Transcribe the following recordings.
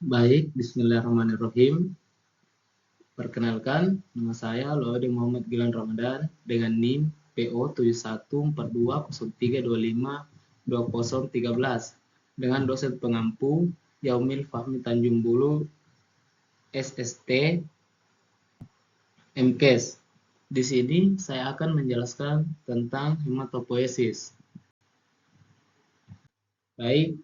Baik, bismillahirrahmanirrahim. Perkenalkan, nama saya Laude Muhammad Gilan Ramadan dengan NIM PO 714203252013 dengan dosen pengampu Yaumil Fahmi Tanjung Bulu SST MKes. Di sini saya akan menjelaskan tentang hematopoiesis. Baik,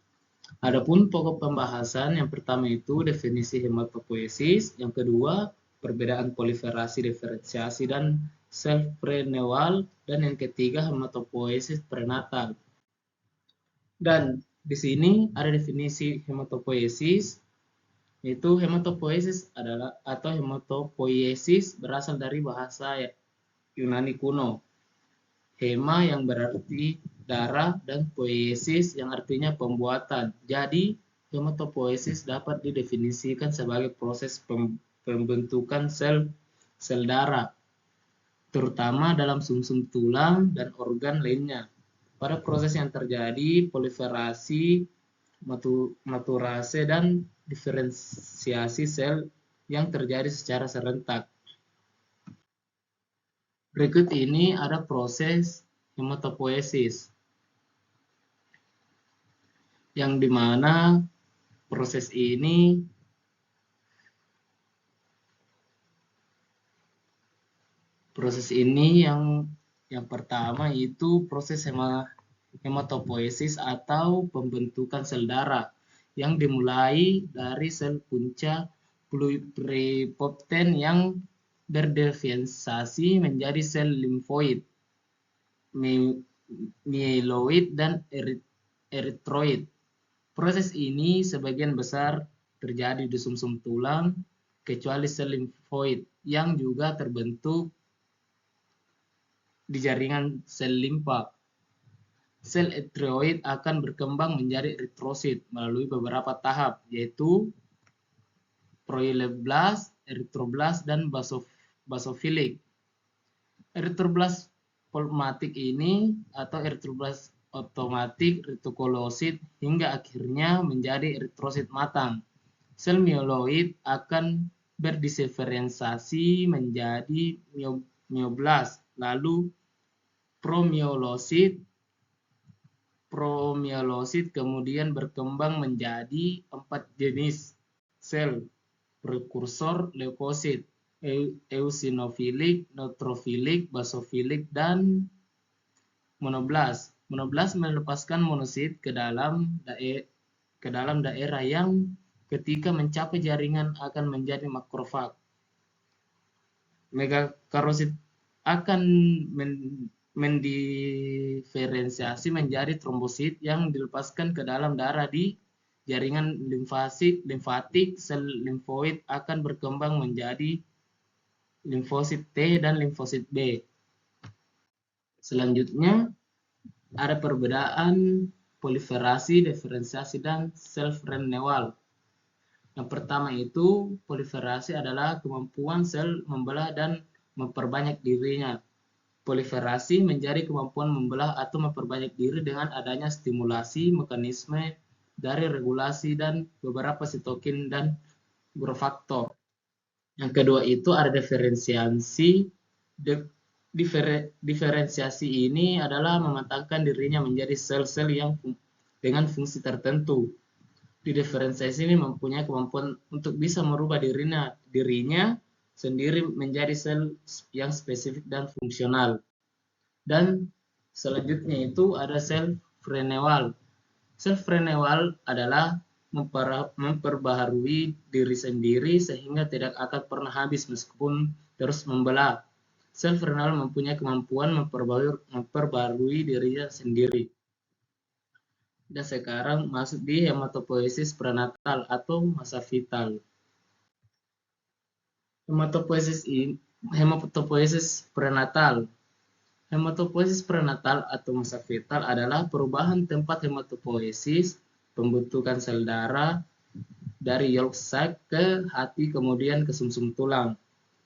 adapun pokok pembahasan yang pertama itu definisi hematopoiesis, yang kedua perbedaan proliferasi, diferensiasi, dan sel prenewal, dan yang ketiga hematopoiesis prenatal. Dan di sini ada definisi hematopoiesis, yaitu hematopoiesis adalah atau hematopoiesis berasal dari bahasa Yunani kuno. Hema yang berarti darah dan poiesis yang artinya pembuatan. Jadi, hematopoiesis dapat didefinisikan sebagai proses pembentukan sel darah, terutama dalam sumsum tulang dan organ lainnya. Pada proses yang terjadi proliferasi, maturase, dan diferensiasi sel yang terjadi secara serentak. Berikut ini ada proses hematopoiesis, yang dimana proses ini yang pertama itu proses hematopoiesis atau pembentukan sel darah yang dimulai dari sel punca pluripotenten yang berdiferensiasi menjadi sel limfoid, mieloid, dan eritroid. Proses ini sebagian besar terjadi di sumsum tulang, kecuali sel limfoid yang juga terbentuk di jaringan sel limfa. Sel eritroid akan berkembang menjadi eritrosit melalui beberapa tahap, yaitu proiloblast, eritroblast, dan basofilik. Eritroblast plasmatik ini atau eritroblast otomatik retikulosit hingga akhirnya menjadi eritrosit matang. Sel mieloid akan berdiferensiasi menjadi mioblast, lalu promielosit kemudian berkembang menjadi 4 jenis sel prekursor leukosit, eosinofilik, neutrofilik, basofilik, dan monoblast. Monoblast melepaskan monosit ke dalam daerah yang ketika mencapai jaringan akan menjadi makrofag. Megakarosit akan mendiferensiasi menjadi trombosit yang dilepaskan ke dalam darah di jaringan limfatik. Sel limfoid akan berkembang menjadi limfosit T dan limfosit B. Selanjutnya ada perbedaan proliferasi, diferensiasi, dan sel prenewal. Yang pertama itu proliferasi adalah kemampuan sel membelah dan memperbanyak dirinya. Proliferasi menjadi kemampuan membelah atau memperbanyak diri dengan adanya stimulasi mekanisme dari regulasi dan beberapa sitokin dan growth. Yang kedua itu ada diferensiasi. Diferensiasi ini adalah mematangkan dirinya menjadi sel-sel yang dengan fungsi tertentu. Diferensiasi ini mempunyai kemampuan untuk bisa merubah dirinya sendiri menjadi sel yang spesifik dan fungsional. Dan selanjutnya itu ada sel prenewal. Sel prenewal adalah memperbaharui diri sendiri sehingga tidak akan pernah habis meskipun terus membelah. Sel prenewal mempunyai kemampuan memperbaharui dirinya sendiri. Dan sekarang masuk di hematopoiesis prenatal atau masa vital. Hematopoiesis prenatal. Hematopoiesis prenatal atau masa vital adalah perubahan tempat hematopoiesis, pembentukan sel darah dari yolk sac ke hati kemudian ke sumsum tulang.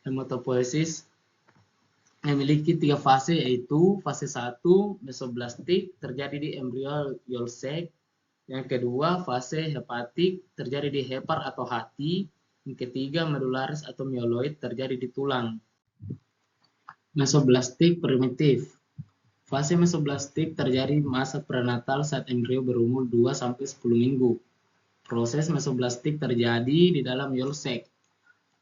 Hematopoiesis memiliki 3 fase, yaitu fase 1 mesoblastik terjadi di embrio yolk sac, Yang kedua, fase hepatik terjadi di hepar atau hati. Yang ketiga, medularis atau mieloid terjadi di tulang. Mesoblastik primitif. Fase mesoblastik terjadi masa prenatal saat embrio berumur 2-10 minggu. Proses mesoblastik terjadi di dalam yolk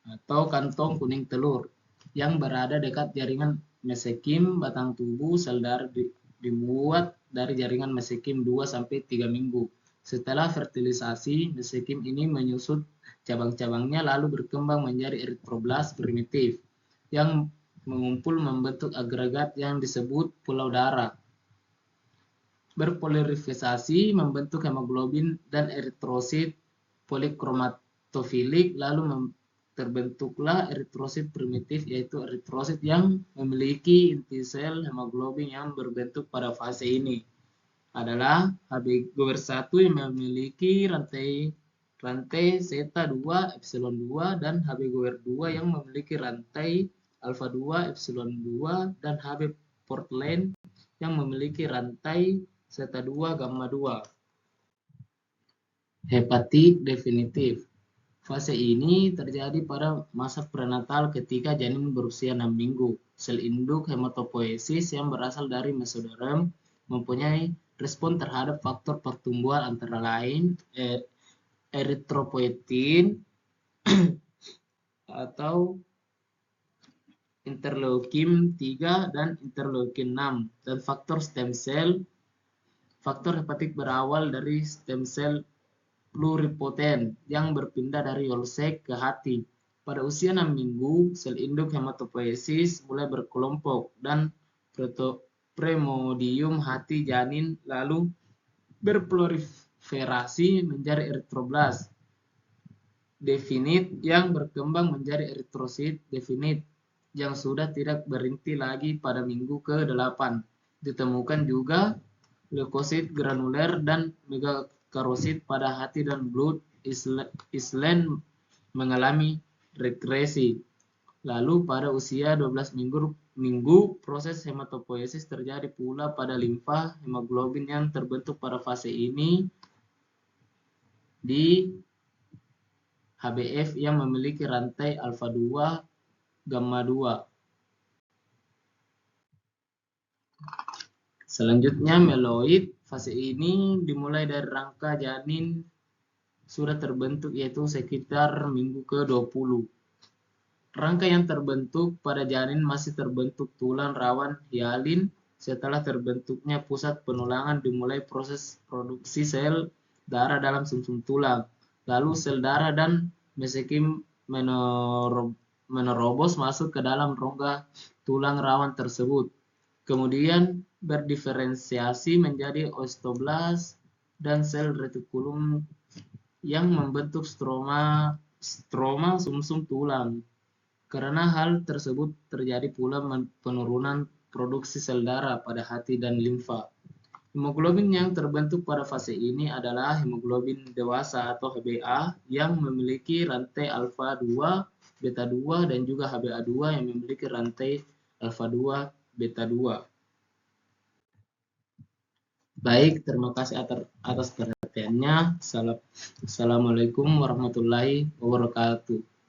atau kantong kuning telur yang berada dekat jaringan mesekim batang tubuh sel darah dibuat dari jaringan mesekim 2-3 minggu. Setelah fertilisasi, mesekim ini menyusut cabang-cabangnya lalu berkembang menjadi eritroblast primitif yang mengumpul membentuk agregat yang disebut pulau darah. Berpolirisasi membentuk hemoglobin dan eritrosit polikromatofilik, lalu terbentuklah eritrosit primitif, yaitu eritrosit yang memiliki inti sel hemoglobin yang berbentuk pada fase ini adalah Hb gower 1 yang memiliki rantai zeta 2 epsilon 2 dan Hb gower 2 yang memiliki rantai alfa 2 epsilon 2 dan Hb portland yang memiliki rantai zeta 2 gamma 2. Hepatik definitif. Fase ini terjadi pada masa prenatal ketika janin berusia 6 minggu. Sel induk hematopoiesis yang berasal dari mesoderm mempunyai respon terhadap faktor pertumbuhan antara lain eritropoietin atau interleukin 3 dan interleukin 6 dan faktor stem cell. Faktor hepatik berawal dari stem cell pluripotent yang berpindah dari yolk ke hati. Pada usia 6 minggu, sel induk hematopoiesis mulai berkelompok dan primordium hati janin lalu berproliferasi menjadi eritroblast definite yang berkembang menjadi eritrosit definite yang sudah tidak berhenti lagi pada minggu ke-8. Ditemukan juga leukosit granuler dan megakarosit pada hati dan blood island mengalami regresi. Lalu pada usia 12 minggu proses hematopoiesis terjadi pula pada limfa. Hemoglobin yang terbentuk pada fase ini di HbF yang memiliki rantai alfa 2 gamma 2. Selanjutnya mieloid. Fase ini dimulai dari rangka janin sudah terbentuk, yaitu sekitar minggu ke-20. Rangka yang terbentuk pada janin masih terbentuk tulang rawan hialin. Setelah terbentuknya pusat penulangan dimulai proses produksi sel darah dalam sumsum tulang. Lalu sel darah dan mesekim menerobos masuk ke dalam rongga tulang rawan tersebut. Kemudian berdiferensiasi menjadi osteoblast dan sel retikulum yang membentuk stroma sumsum tulang. Karena hal tersebut terjadi pula penurunan produksi sel darah pada hati dan limfa. Hemoglobin yang terbentuk pada fase ini adalah hemoglobin dewasa atau HbA yang memiliki rantai alfa 2, beta 2 dan juga HbA2 yang memiliki rantai alfa 2, beta 2. Baik, terima kasih atas perhatiannya. Assalamualaikum warahmatullahi wabarakatuh.